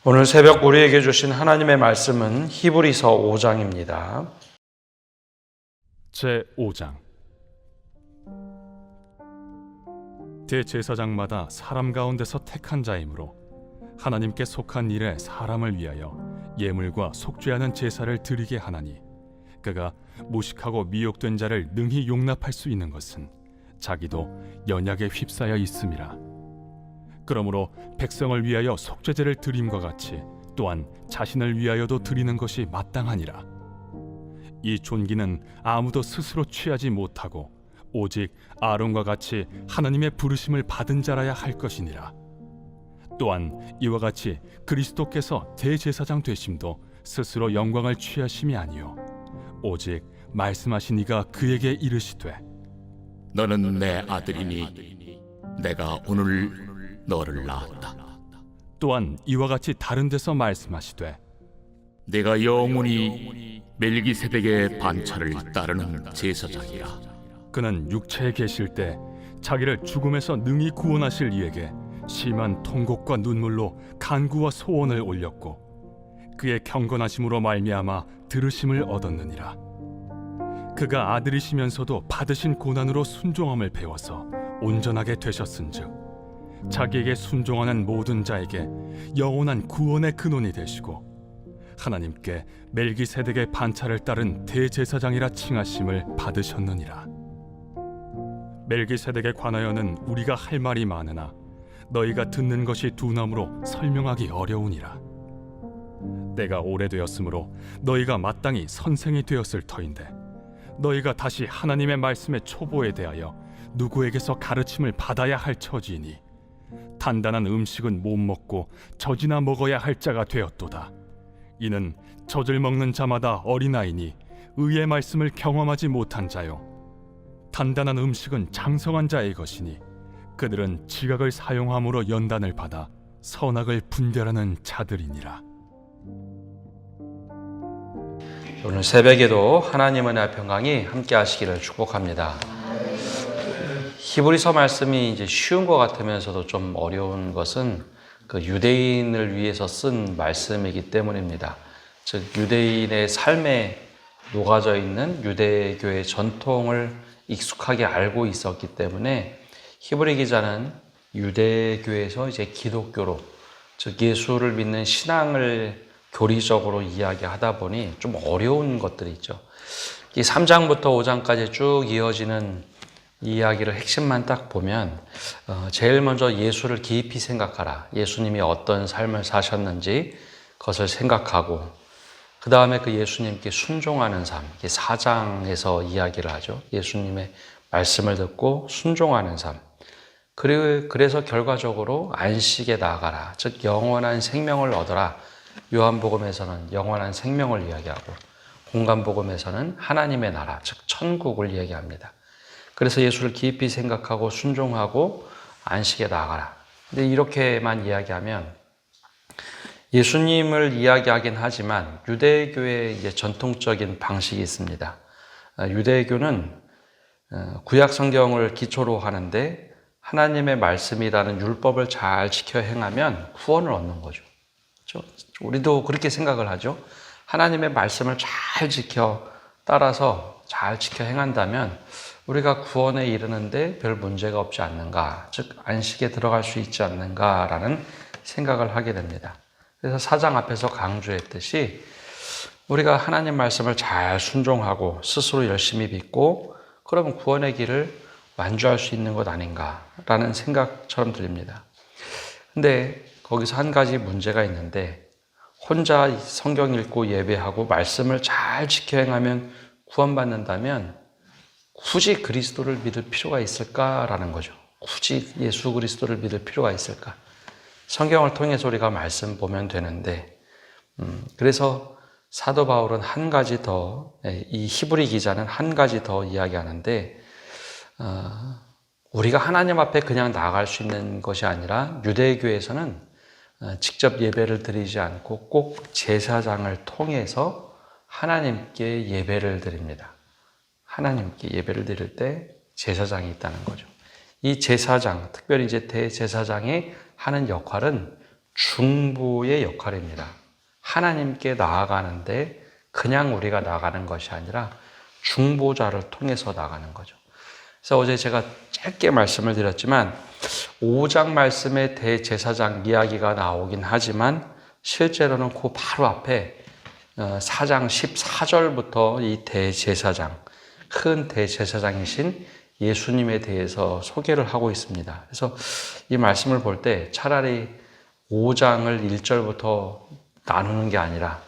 오늘 새벽 우리에게 주신 하나님의 말씀은 히브리서 5장입니다. 제5장. 대제사장마다 사람 가운데서 택한 자이므로 하나님께 속한 일에 사람을 위하여 예물과 속죄하는 제사를 드리게 하나니, 그가 무식하고 미혹된 자를 능히 용납할 수 있는 것은 자기도 연약에 휩싸여 있음이라. 그러므로 백성을 위하여 속죄제를 드림과 같이 또한 자신을 위하여도 드리는 것이 마땅하니라. 이 존귀는 아무도 스스로 취하지 못하고 오직 아론과 같이 하나님의 부르심을 받은 자라야 할 것이니라. 또한 이와 같이 그리스도께서 대제사장 되심도 스스로 영광을 취하심이 아니요 오직 말씀하신 이가 그에게 이르시되, 너는 내 아들이니 내가 오늘 너를 낳았다. 또한 이와 같이 다른 데서 말씀하시되, 내가 영원히 멜기세덱의 반차를 따르는 제사장이라. 그는 육체에 계실 때 자기를 죽음에서 능히 구원하실 이에게 심한 통곡과 눈물로 간구와 소원을 올렸고 그의 경건하심으로 말미암아 들으심을 얻었느니라. 그가 아들이시면서도 받으신 고난으로 순종함을 배워서 온전하게 되셨은즉 자기에게 순종하는 모든 자에게 영원한 구원의 근원이 되시고 하나님께 멜기세덱의 반차를 따른 대제사장이라 칭하심을 받으셨느니라. 멜기세덱에 관하여는 우리가 할 말이 많으나 너희가 듣는 것이 둔함으로 설명하기 어려우니라. 때가 오래되었으므로 너희가 마땅히 선생이 되었을 터인데, 너희가 다시 하나님의 말씀의 초보에 대하여 누구에게서 가르침을 받아야 할 처지이니 단단한 음식은 못 먹고 젖이나 먹어야 할 자가 되었도다. 이는 젖을 먹는 자마다 어린아이니 의의 말씀을 경험하지 못한 자요, 단단한 음식은 장성한 자의 것이니 그들은 지각을 사용함으로 연단을 받아 선악을 분별하는 자들이니라. 오늘 새벽에도 하나님의 은혜와 평강이 함께 하시기를 축복합니다. 히브리서 말씀이 이제 쉬운 것 같으면서도 좀 어려운 것은 그 유대인을 위해서 쓴 말씀이기 때문입니다. 즉 유대인의 삶에 녹아져 있는 유대교의 전통을 익숙하게 알고 있었기 때문에 히브리 기자는 유대교에서 이제 기독교로, 즉 예수를 믿는 신앙을 교리적으로 이야기하다 보니 좀 어려운 것들이 있죠. 이 3장부터 5장까지 쭉 이어지는 이야기를 핵심만 딱 보면 제일 먼저 예수를 깊이 생각하라. 예수님이 어떤 삶을 사셨는지 그것을 생각하고, 그 다음에 그 예수님께 순종하는 삶, 4장에서 이야기를 하죠. 예수님의 말씀을 듣고 순종하는 삶. 그리고 그래서 결과적으로 안식에 나아가라. 즉 영원한 생명을 얻어라. 요한복음에서는 영원한 생명을 이야기하고, 공간복음에서는 하나님의 나라, 즉 천국을 이야기합니다. 그래서 예수를 깊이 생각하고 순종하고 안식에 나아가라. 근데 이렇게만 이야기하면 예수님을 이야기하긴 하지만 유대교의 이제 전통적인 방식이 있습니다. 유대교는 구약 성경을 기초로 하는데 하나님의 말씀이라는 율법을 잘 지켜 행하면 구원을 얻는 거죠. 그렇죠? 우리도 그렇게 생각을 하죠. 하나님의 말씀을 잘 지켜 따라서 잘 지켜 행한다면 우리가 구원에 이르는데 별 문제가 없지 않는가, 즉 안식에 들어갈 수 있지 않는가라는 생각을 하게 됩니다. 그래서 4장 앞에서 강조했듯이 우리가 하나님 말씀을 잘 순종하고 스스로 열심히 믿고 그러면 구원의 길을 완주할 수 있는 것 아닌가라는 생각처럼 들립니다. 근데 거기서 한 가지 문제가 있는데, 혼자 성경 읽고 예배하고 말씀을 잘 지켜 행하면 구원받는다면 굳이 그리스도를 믿을 필요가 있을까라는 거죠. 굳이 예수 그리스도를 믿을 필요가 있을까? 성경을 통해서 우리가 말씀 보면 되는데, 그래서 사도 바울은 한 가지 더, 이 히브리 기자는 한 가지 더 이야기하는데, 우리가 하나님 앞에 그냥 나아갈 수 있는 것이 아니라 유대교에서는 직접 예배를 드리지 않고 꼭 제사장을 통해서 하나님께 예배를 드립니다. 하나님께 예배를 드릴 때 제사장이 있다는 거죠. 이 제사장, 특별히 이제 대제사장이 하는 역할은 중보의 역할입니다. 하나님께 나아가는데 그냥 우리가 나가는 것이 아니라 중보자를 통해서 나가는 거죠. 그래서 어제 제가 짧게 말씀을 드렸지만 5장 말씀에 대제사장 이야기가 나오긴 하지만 실제로는 그 바로 앞에 4장 14절부터 이 대제사장, 큰 대제사장이신 예수님에 대해서 소개를 하고 있습니다. 그래서 이 말씀을 볼 때 차라리 5장을 1절부터 나누는 게 아니라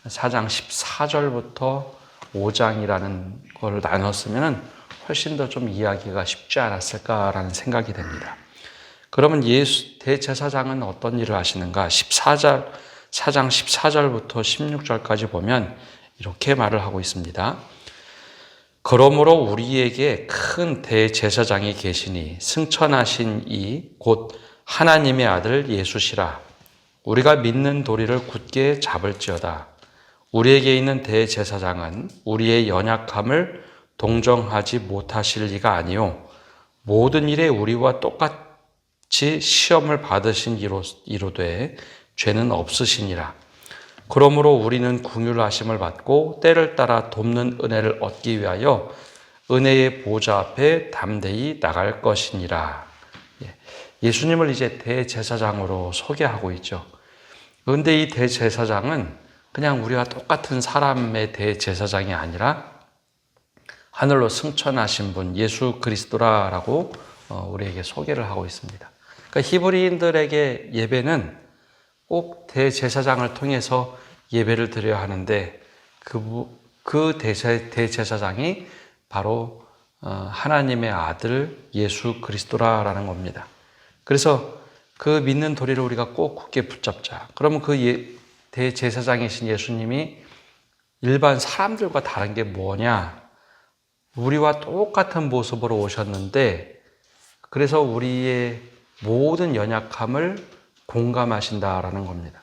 4장 14절부터 5장이라는 걸 나눴으면 훨씬 더 좀 이해하기가 쉽지 않았을까라는 생각이 됩니다. 그러면 대제사장은 어떤 일을 하시는가? 4장 14절부터 16절까지 보면 이렇게 말을 하고 있습니다. 그러므로 우리에게 큰 대제사장이 계시니 승천하신 이 곧 하나님의 아들 예수시라. 우리가 믿는 도리를 굳게 잡을지어다. 우리에게 있는 대제사장은 우리의 연약함을 동정하지 못하실 리가 아니요 모든 일에 우리와 똑같이 시험을 받으신 이로되 죄는 없으시니라. 그러므로 우리는 긍휼하심을 받고 때를 따라 돕는 은혜를 얻기 위하여 은혜의 보좌 앞에 담대히 나갈 것이니라. 예수님을 이제 대제사장으로 소개하고 있죠. 그런데 이 대제사장은 그냥 우리와 똑같은 사람의 대제사장이 아니라 하늘로 승천하신 분 예수 그리스도라라고 우리에게 소개를 하고 있습니다. 그러니까 히브리인들에게 예배는 꼭 대제사장을 통해서 예배를 드려야 하는데 그 대제사장이 바로 하나님의 아들 예수 그리스도라라는 겁니다. 그래서 그 믿는 도리를 우리가 꼭 굳게 붙잡자. 그러면 그 대제사장이신 예수님이 일반 사람들과 다른 게 뭐냐? 우리와 똑같은 모습으로 오셨는데 그래서 우리의 모든 연약함을 공감하신다라는 겁니다.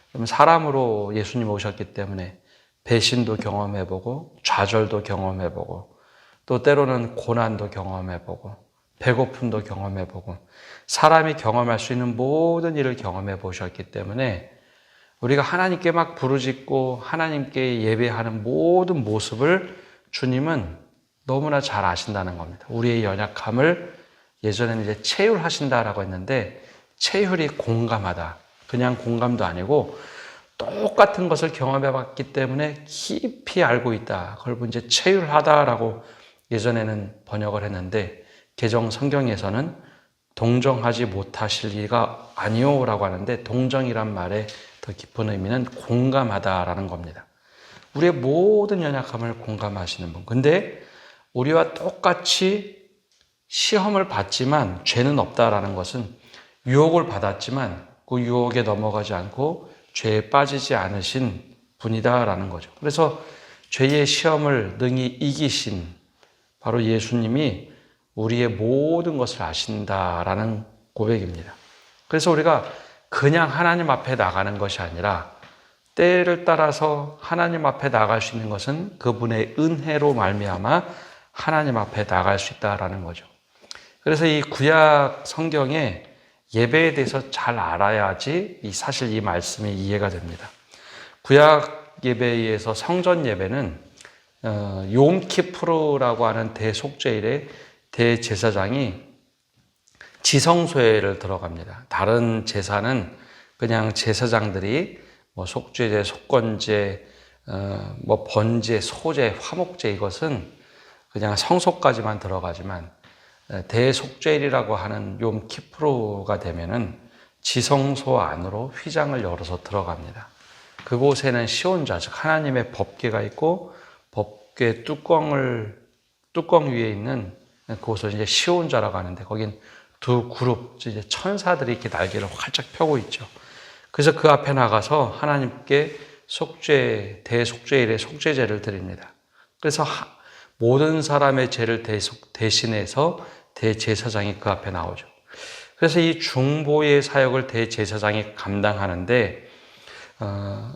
그러면 사람으로 예수님 오셨기 때문에 배신도 경험해보고 좌절도 경험해보고 또 때로는 고난도 경험해보고 배고픔도 경험해보고 사람이 경험할 수 있는 모든 일을 경험해 보셨기 때문에 우리가 하나님께 막 부르짖고 하나님께 예배하는 모든 모습을 주님은 너무나 잘 아신다는 겁니다. 우리의 연약함을 예전에는 이제 체휼하신다라고 했는데 체휼이 공감하다. 그냥 공감도 아니고 똑같은 것을 경험해 봤기 때문에 깊이 알고 있다. 그걸 이제 체휼하다라고 예전에는 번역을 했는데 개정 성경에서는 동정하지 못하실 리가 아니오라고 하는데 동정이란 말의 더 깊은 의미는 공감하다라는 겁니다. 우리의 모든 연약함을 공감하시는 분. 근데 우리와 똑같이 시험을 받지만 죄는 없다라는 것은 유혹을 받았지만 그 유혹에 넘어가지 않고 죄에 빠지지 않으신 분이다라는 거죠. 그래서 죄의 시험을 능히 이기신 바로 예수님이 우리의 모든 것을 아신다라는 고백입니다. 그래서 우리가 그냥 하나님 앞에 나가는 것이 아니라 때를 따라서 하나님 앞에 나갈 수 있는 것은 그분의 은혜로 말미암아 하나님 앞에 나갈 수 있다라는 거죠. 그래서 이 구약 성경에 예배에 대해서 잘 알아야지 사실 이 말씀이 이해가 됩니다. 구약 예배에서 성전 예배는 욤키푸르라고 하는 대속죄일에 대제사장이 지성소에를 들어갑니다. 다른 제사는 그냥 제사장들이 속죄제, 속건제, 번제, 소제, 화목제 이것은 그냥 성소까지만 들어가지만 대속죄일이라고 하는 욤키푸르가 되면은 지성소 안으로 휘장을 열어서 들어갑니다. 그곳에는 시온자, 즉 하나님의 법궤가 있고 법궤 뚜껑 위에 있는 그곳을 이제 시온자라고 하는데 거긴 두 그룹, 이제 천사들이 이렇게 날개를 활짝 펴고 있죠. 그래서 그 앞에 나가서 하나님께 대속죄일에 속죄제를 드립니다. 그래서 모든 사람의 죄를 대신해서 대제사장이 그 앞에 나오죠. 그래서 이 중보의 사역을 대제사장이 감당하는데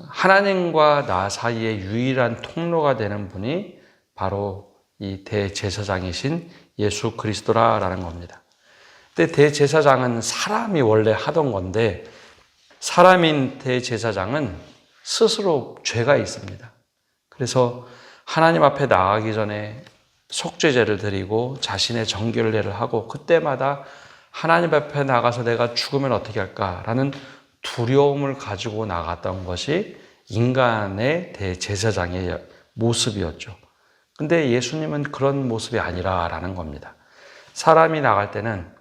하나님과 나 사이의 유일한 통로가 되는 분이 바로 이 대제사장이신 예수 그리스도라는 겁니다. 근데 대제사장은 사람이 원래 하던 건데 사람인 대제사장은 스스로 죄가 있습니다. 그래서 하나님 앞에 나가기 전에 속죄제를 드리고 자신의 정결례를 하고 그때마다 하나님 앞에 나가서 내가 죽으면 어떻게 할까라는 두려움을 가지고 나갔던 것이 인간의 대제사장의 모습이었죠. 근데 예수님은 그런 모습이 아니라라는 겁니다. 사람이 나갈 때는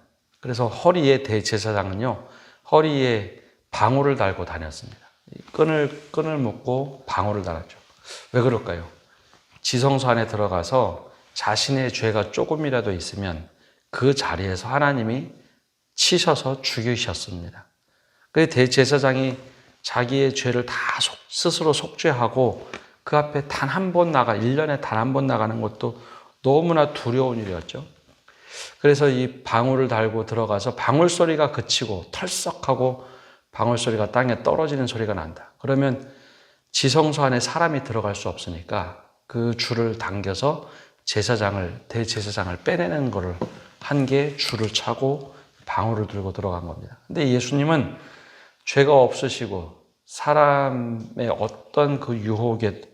그래서 허리에 대제사장은요, 허리에 방울을 달고 다녔습니다. 끈을 묶고 방울을 달았죠. 왜 그럴까요? 지성소 안에 들어가서 자신의 죄가 조금이라도 있으면 그 자리에서 하나님이 치셔서 죽이셨습니다. 그래서 대제사장이 자기의 죄를 다 스스로 속죄하고 그 앞에 단 한 번 1년에 단 한 번 나가는 것도 너무나 두려운 일이었죠. 그래서 이 방울을 달고 들어가서 방울 소리가 그치고 털썩하고 방울 소리가 땅에 떨어지는 소리가 난다. 그러면 지성소 안에 사람이 들어갈 수 없으니까 그 줄을 당겨서 대제사장을 빼내는 거를 한 게 줄을 차고 방울을 들고 들어간 겁니다. 근데 예수님은 죄가 없으시고 사람의 어떤 그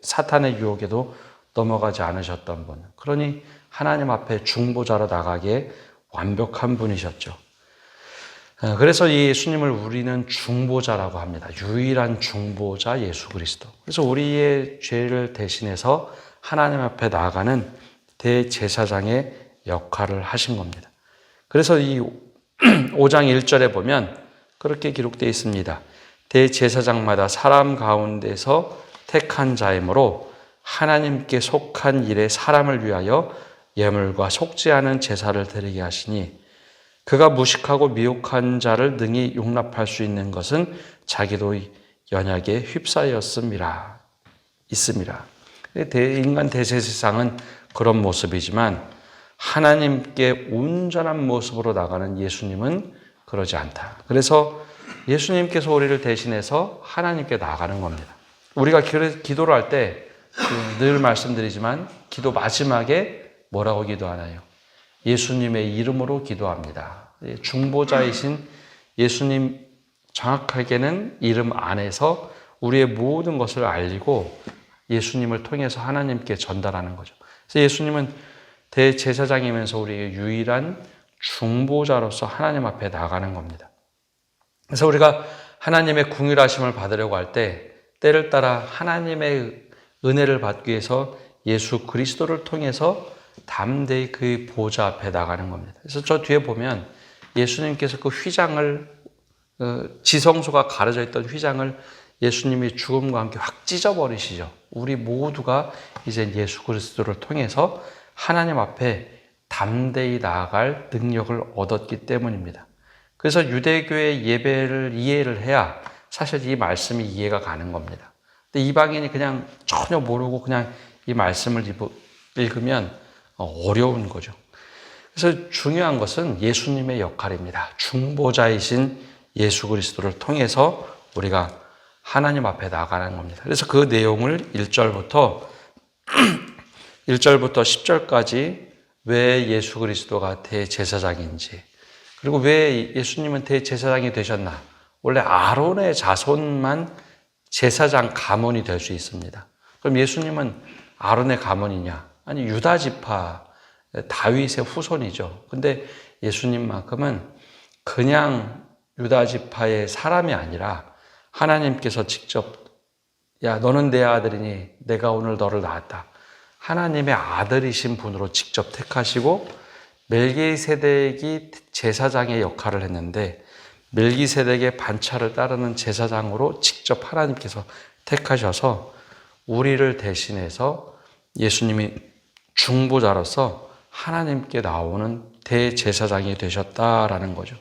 사탄의 유혹에도 넘어가지 않으셨던 분. 그러니 하나님 앞에 중보자로 나가기에 완벽한 분이셨죠. 그래서 이 예수님을 우리는 중보자라고 합니다. 유일한 중보자 예수 그리스도. 그래서 우리의 죄를 대신해서 하나님 앞에 나아가는 대제사장의 역할을 하신 겁니다. 그래서 이 5장 1절에 보면 그렇게 기록되어 있습니다. 대제사장마다 사람 가운데서 택한 자이므로 하나님께 속한 일에 사람을 위하여 예물과 속죄하는 제사를 드리게 하시니 그가 무식하고 미혹한 자를 능히 용납할 수 있는 것은 자기도 연약에 휩싸였음이라. 인간 대제사장은 그런 모습이지만 하나님께 온전한 모습으로 나가는 예수님은 그러지 않다. 그래서 예수님께서 우리를 대신해서 하나님께 나가는 겁니다. 우리가 기도를 할 때 늘 말씀드리지만 기도 마지막에 뭐라고 기도하나요? 예수님의 이름으로 기도합니다. 중보자이신 예수님, 정확하게는 이름 안에서 우리의 모든 것을 알리고 예수님을 통해서 하나님께 전달하는 거죠. 그래서 예수님은 대제사장이면서 우리의 유일한 중보자로서 하나님 앞에 나가는 겁니다. 그래서 우리가 하나님의 궁휼하심을 받으려고 할 때 때를 따라 하나님의 은혜를 받기 위해서 예수 그리스도를 통해서 담대히 그 보좌 앞에 나가는 겁니다. 그래서 저 뒤에 보면 예수님께서 그 휘장을 지성소가 가려져 있던 휘장을 예수님이 죽음과 함께 확 찢어버리시죠. 우리 모두가 이제 예수 그리스도를 통해서 하나님 앞에 담대히 나아갈 능력을 얻었기 때문입니다. 그래서 유대교의 예배를 이해를 해야 사실 이 말씀이 이해가 가는 겁니다. 근데 이방인이 그냥 전혀 모르고 그냥 이 말씀을 읽으면 어려운 거죠. 그래서 중요한 것은 예수님의 역할입니다. 중보자이신 예수 그리스도를 통해서 우리가 하나님 앞에 나가는 겁니다. 그래서 그 내용을 1절부터 10절까지 왜 예수 그리스도가 대제사장인지, 그리고 왜 예수님은 대제사장이 되셨나? 원래 아론의 자손만 제사장 가문이 될 수 있습니다. 그럼 예수님은 아론의 가문이냐? 아니, 유다 지파 다윗의 후손이죠. 근데 예수님만큼은 그냥 유다 지파의 사람이 아니라 하나님께서 직접 야, 너는 내 아들이니 내가 오늘 너를 낳았다. 하나님의 아들이신 분으로 직접 택하시고 멜기세덱이 제사장의 역할을 했는데 멜기세덱의 반차를 따르는 제사장으로 직접 하나님께서 택하셔서 우리를 대신해서 예수님이 중보자로서 하나님께 나오는 대제사장이 되셨다라는 거죠.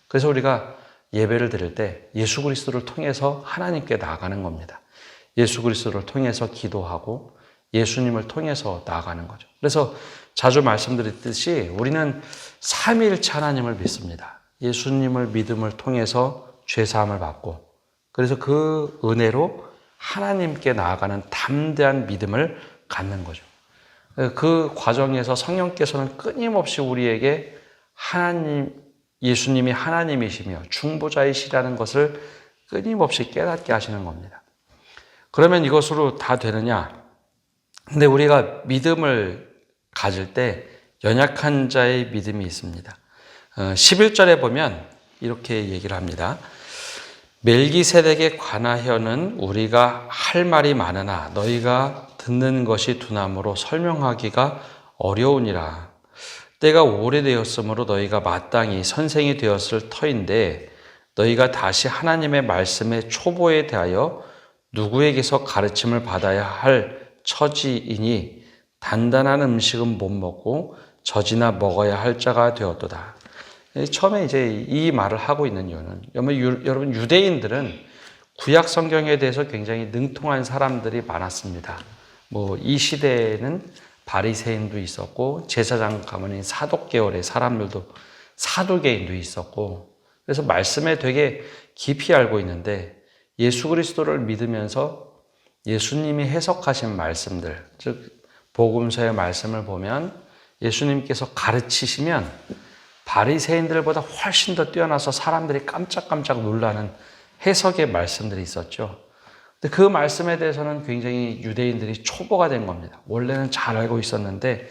그래서 우리가 예배를 드릴 때 예수 그리스도를 통해서 하나님께 나아가는 겁니다. 예수 그리스도를 통해서 기도하고 예수님을 통해서 나아가는 거죠. 그래서 자주 말씀드렸듯이 우리는 삼위일체 하나님을 믿습니다. 예수님을 믿음을 통해서 죄사함을 받고 그래서 그 은혜로 하나님께 나아가는 담대한 믿음을 갖는 거죠. 그 과정에서 성령께서는 끊임없이 우리에게 예수님이 하나님이시며 중보자이시라는 것을 끊임없이 깨닫게 하시는 겁니다. 그러면 이것으로 다 되느냐? 근데 우리가 믿음을 가질 때 연약한 자의 믿음이 있습니다. 11절에 보면 이렇게 얘기를 합니다. 멜기세덱에 관하여는 우리가 할 말이 많으나 너희가 듣는 것이 두나무로 설명하기가 어려우니라. 때가 오래되었으므로 너희가 마땅히 선생이 되었을 터인데 너희가 다시 하나님의 말씀의 초보에 대하여 누구에게서 가르침을 받아야 할 처지이니 단단한 음식은 못 먹고 젖이나 먹어야 할 자가 되었도다. 처음에 이제 이 말을 하고 있는 이유는 여러분 유대인들은 구약 성경에 대해서 굉장히 능통한 사람들이 많았습니다. 이 시대에는 바리새인도 있었고 제사장 가문인 사독 계열의 사람들도 사두개인도 있었고 그래서 말씀에 되게 깊이 알고 있는데 예수 그리스도를 믿으면서 예수님이 해석하신 말씀들, 즉 복음서의 말씀을 보면 예수님께서 가르치시면 바리새인들보다 훨씬 더 뛰어나서 사람들이 깜짝깜짝 놀라는 해석의 말씀들이 있었죠. 근데 그 말씀에 대해서는 굉장히 유대인들이 초보가 된 겁니다. 원래는 잘 알고 있었는데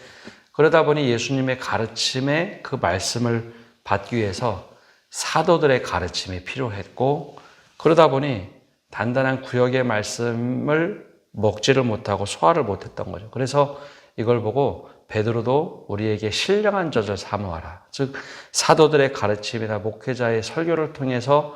그러다 보니 예수님의 가르침에 그 말씀을 받기 위해서 사도들의 가르침이 필요했고 그러다 보니 단단한 구약의 말씀을 먹지를 못하고 소화를 못했던 거죠. 그래서 이걸 보고 베드로도 우리에게 신령한 젖을 사모하라. 즉 사도들의 가르침이나 목회자의 설교를 통해서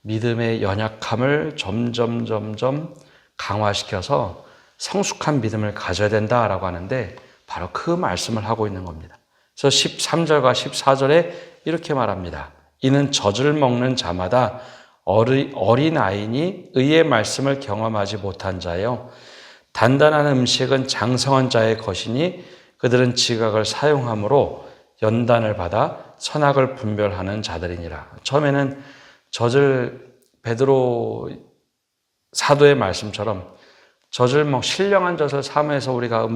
믿음의 연약함을 점점 강화시켜서 성숙한 믿음을 가져야 된다라고 하는데 바로 그 말씀을 하고 있는 겁니다. 그래서 13절과 14절에 이렇게 말합니다. 이는 젖을 먹는 자마다 어린아이니 의의 말씀을 경험하지 못한 자요. 단단한 음식은 장성한 자의 것이니 그들은 지각을 사용함으로 연단을 받아 선악을 분별하는 자들이니라. 처음에는 젖을 베드로 사도의 말씀처럼 신령한 젖을 사모해서 우리가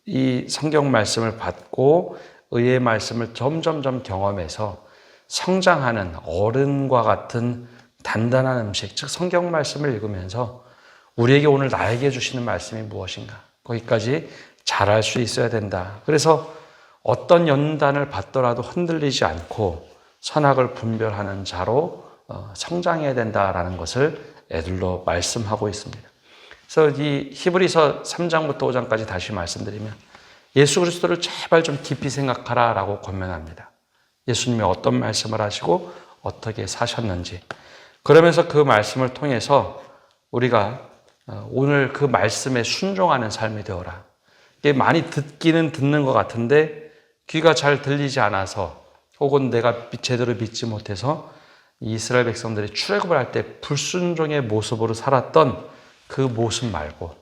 이 성경 말씀을 받고 의의 말씀을 점점 경험해서 성장하는 어른과 같은 단단한 음식, 즉 성경 말씀을 읽으면서 우리에게 오늘 나에게 주시는 말씀이 무엇인가 거기까지 잘할 수 있어야 된다. 그래서 어떤 연단을 받더라도 흔들리지 않고 선악을 분별하는 자로 성장해야 된다라는 것을 애들로 말씀하고 있습니다. 그래서 이 히브리서 3장부터 5장까지 다시 말씀드리면 예수 그리스도를 제발 좀 깊이 생각하라라고 권면합니다. 예수님이 어떤 말씀을 하시고 어떻게 사셨는지 그러면서 그 말씀을 통해서 우리가 오늘 그 말씀에 순종하는 삶이 되어라. 이게 많이 듣기는 듣는 것 같은데 귀가 잘 들리지 않아서 혹은 내가 제대로 믿지 못해서 이스라엘 백성들이 출애굽을 할 때 불순종의 모습으로 살았던 그 모습 말고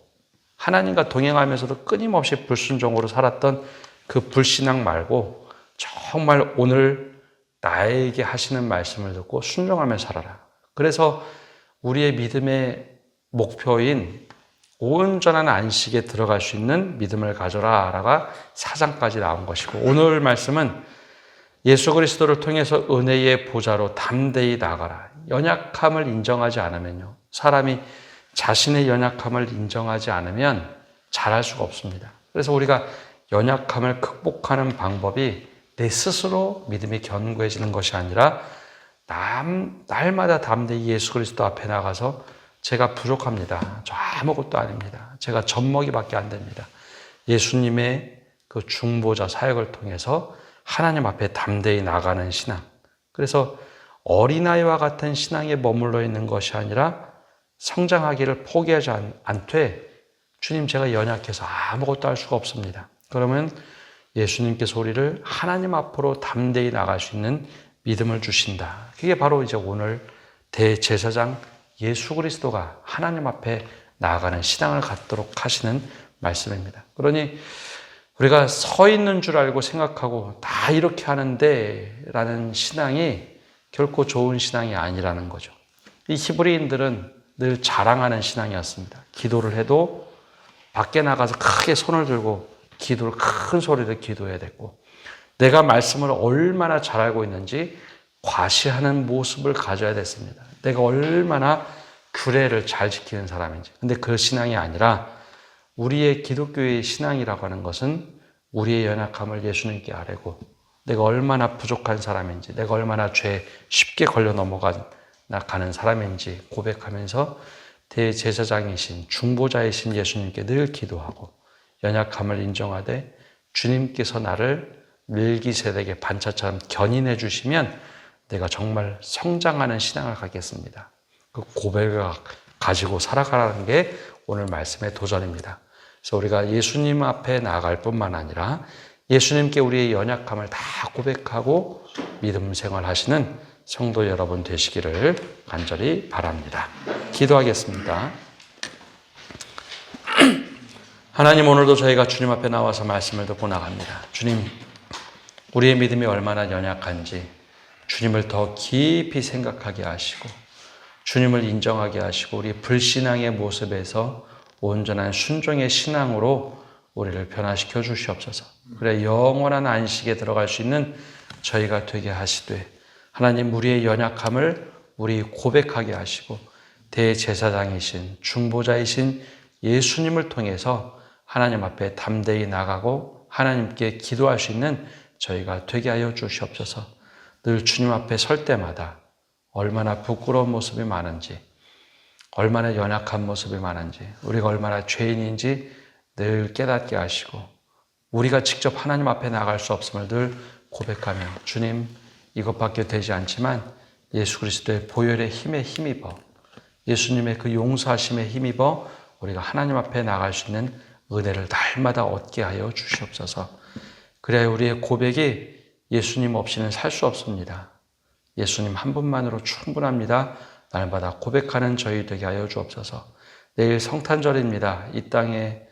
하나님과 동행하면서도 끊임없이 불순종으로 살았던 그 불신앙 말고 정말 오늘 나에게 하시는 말씀을 듣고 순종하며 살아라. 그래서 우리의 믿음의 목표인 온전한 안식에 들어갈 수 있는 믿음을 가져라 라가 4장까지 나온 것이고 오늘 말씀은 예수 그리스도를 통해서 은혜의 보좌로 담대히 나가라. 연약함을 인정하지 않으면요. 사람이 자신의 연약함을 인정하지 않으면 잘할 수가 없습니다. 그래서 우리가 연약함을 극복하는 방법이 내 스스로 믿음이 견고해지는 것이 아니라 날마다 담대히 예수 그리스도 앞에 나가서 제가 부족합니다. 저 아무것도 아닙니다. 제가 젖먹이밖에 안 됩니다. 예수님의 그 중보자 사역을 통해서 하나님 앞에 담대히 나가는 신앙. 그래서 어린아이와 같은 신앙에 머물러 있는 것이 아니라 성장하기를 포기하지 않되 주님 제가 연약해서 아무것도 할 수가 없습니다. 그러면 예수님께서 우리를 하나님 앞으로 담대히 나갈 수 있는 믿음을 주신다. 그게 바로 이제 오늘 대제사장 예수 그리스도가 하나님 앞에 나아가는 신앙을 갖도록 하시는 말씀입니다. 그러니 우리가 서 있는 줄 알고 생각하고 다 이렇게 하는데 라는 신앙이 결코 좋은 신앙이 아니라는 거죠. 이 히브리인들은 늘 자랑하는 신앙이었습니다. 기도를 해도 밖에 나가서 크게 손을 들고 기도를 큰 소리로 기도해야 됐고 내가 말씀을 얼마나 잘 알고 있는지 과시하는 모습을 가져야 됐습니다. 내가 얼마나 규례를 잘 지키는 사람인지. 근데 그 신앙이 아니라 우리의 기독교의 신앙이라고 하는 것은 우리의 연약함을 예수님께 아뢰고 내가 얼마나 부족한 사람인지, 내가 얼마나 죄에 쉽게 걸려 넘어가는 사람인지 고백하면서 대제사장이신 중보자이신 예수님께 늘 기도하고 연약함을 인정하되 주님께서 나를 멜기세덱의 반차처럼 견인해 주시면 내가 정말 성장하는 신앙을 갖겠습니다. 그 고백을 가지고 살아가라는 게 오늘 말씀의 도전입니다. 그래서 우리가 예수님 앞에 나아갈 뿐만 아니라 예수님께 우리의 연약함을 다 고백하고 믿음 생활하시는 성도 여러분 되시기를 간절히 바랍니다. 기도하겠습니다. 하나님, 오늘도 저희가 주님 앞에 나와서 말씀을 듣고 나갑니다. 주님, 우리의 믿음이 얼마나 연약한지 주님을 더 깊이 생각하게 하시고 주님을 인정하게 하시고 우리 불신앙의 모습에서 온전한 순종의 신앙으로 우리를 변화시켜 주시옵소서. 그래 영원한 안식에 들어갈 수 있는 저희가 되게 하시되 하나님, 우리의 연약함을 우리 고백하게 하시고 대제사장이신 중보자이신 예수님을 통해서 하나님 앞에 담대히 나가고 하나님께 기도할 수 있는 저희가 되게 하여 주시옵소서. 늘 주님 앞에 설 때마다 얼마나 부끄러운 모습이 많은지, 얼마나 연약한 모습이 많은지, 우리가 얼마나 죄인인지 늘 깨닫게 하시고 우리가 직접 하나님 앞에 나갈 수 없음을 늘 고백하며 주님, 이것밖에 되지 않지만 예수 그리스도의 보혈의 힘에 힘입어 예수님의 그 용서하심에 힘입어 우리가 하나님 앞에 나갈 수 있는 은혜를 날마다 얻게 하여 주시옵소서. 그래야 우리의 고백이 예수님 없이는 살 수 없습니다. 예수님 한 분만으로 충분합니다. 날마다 고백하는 저희 되게 하여 주옵소서. 내일 성탄절입니다. 이 땅에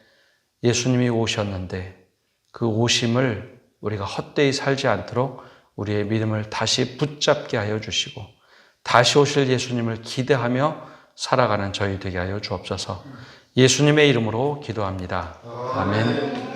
예수님이 오셨는데 그 오심을 우리가 헛되이 살지 않도록 우리의 믿음을 다시 붙잡게 하여 주시고 다시 오실 예수님을 기대하며 살아가는 저희 되게 하여 주옵소서. 예수님의 이름으로 기도합니다. 아멘.